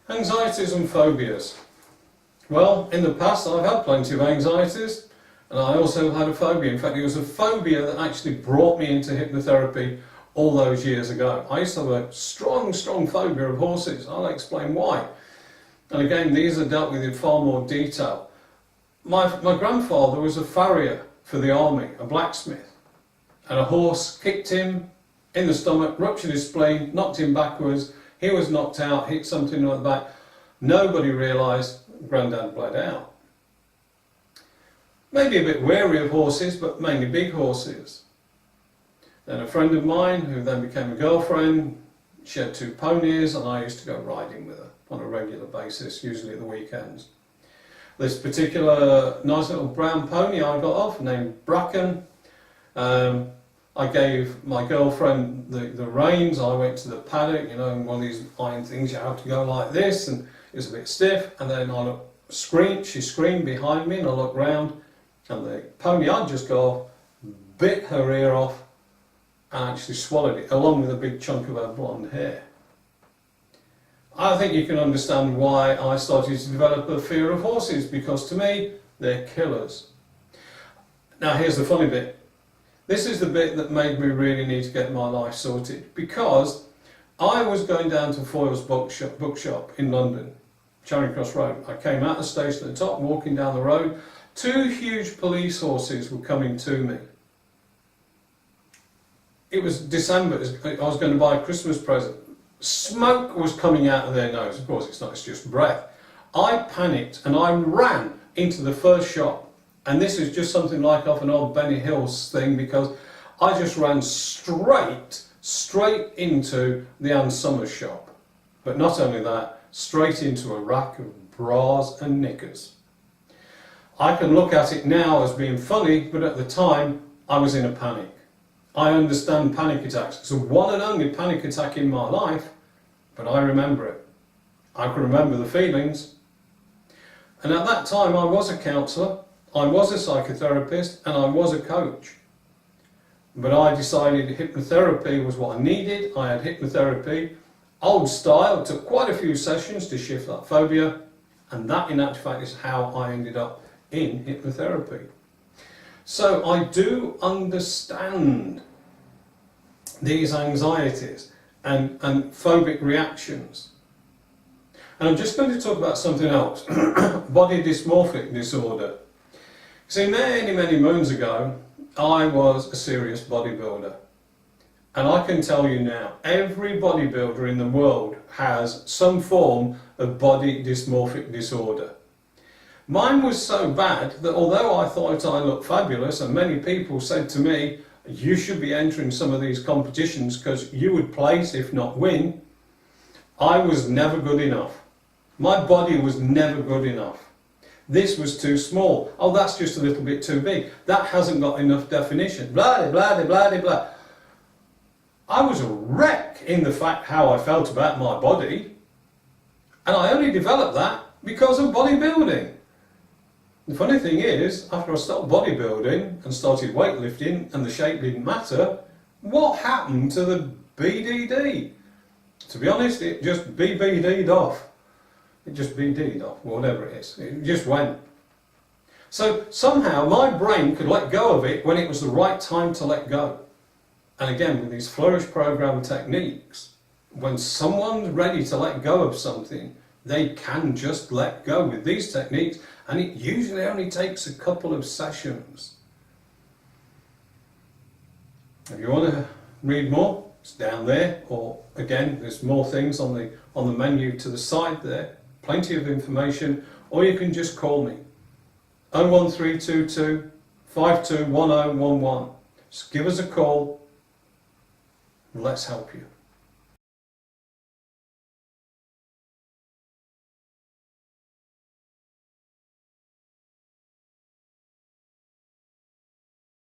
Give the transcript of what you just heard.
Anxieties and phobias. Well, in the past I've had plenty of anxieties, and I also had a phobia. In fact, it was a phobia that actually brought me into hypnotherapy all those years ago. I used to have a strong phobia of horses. I'll explain why. And again, these are dealt with in far more detail. My grandfather was a farrier for the army, a blacksmith, and a horse kicked him in the stomach, ruptured his spleen, knocked him backwards. He was knocked out, hit something on the back. Nobody realised Grandad bled out. Maybe a bit wary of horses, but mainly big horses. Then a friend of mine, who then became a girlfriend, she had 2 ponies, and I used to go riding with her on a regular basis, usually at the weekends. This particular nice little brown pony I got off, named Bracken. I gave my girlfriend the reins. I went to the paddock, you know, and one of these iron things you have to go like this, and it was a bit stiff. And then she screamed behind me, and I looked round, and the pony I'd just got off bit her ear off and actually swallowed it, along with a big chunk of her blonde hair. I think you can understand why I started to develop a fear of horses, because to me, they're killers. Now here's the funny bit. This is the bit that made me really need to get my life sorted, because I was going down to Foyle's bookshop in London, Charing Cross Road. I came out the station at the top, walking down the road. 2 huge police horses were coming to me. It was December, I was going to buy a Christmas present. Smoke was coming out of their nose. Of course it's not, it's just breath. I panicked and I ran into the first shop. And this is just something like off an old Benny Hill's thing, because I just ran straight into the Ann Summers shop. But not only that, straight into a rack of bras and knickers. I can look at it now as being funny, but at the time I was in a panic. I understand panic attacks. It's the one and only panic attack in my life, but I remember it. I can remember the feelings. And at that time I was a counsellor, I was a psychotherapist, and I was a coach. But I decided hypnotherapy was what I needed. I had hypnotherapy, old style. It took quite a few sessions to shift that phobia, and that in actual fact is how I ended up in hypnotherapy. So I do understand these anxieties and phobic reactions. And I'm just going to talk about something else, body dysmorphic disorder. See, many moons ago, I was a serious bodybuilder. And I can tell you now, every bodybuilder in the world has some form of body dysmorphic disorder. Mine was so bad that although I thought I looked fabulous, and many people said to me, you should be entering some of these competitions because you would place, if not win, I was never good enough. My body was never good enough. This was too small. Oh, that's just a little bit too big. That hasn't got enough definition. Blah, blah, blah, blah, blah. I was a wreck in the fact how I felt about my body. And I only developed that because of bodybuilding. The funny thing is, after I stopped bodybuilding and started weightlifting and the shape didn't matter, what happened to the BDD? To be honest, it just BBD'd off. It just BD'd off, whatever it is. It just went. So somehow my brain could let go of it when it was the right time to let go. And again, with these Flourish Programme techniques, when someone's ready to let go of something, they can just let go with these techniques, and it usually only takes a couple of sessions. If you want to read more, it's down there, or again, there's more things on the menu to the side there. Plenty of information, or you can just call me 01322 521011. Just give us a call, and let's help you.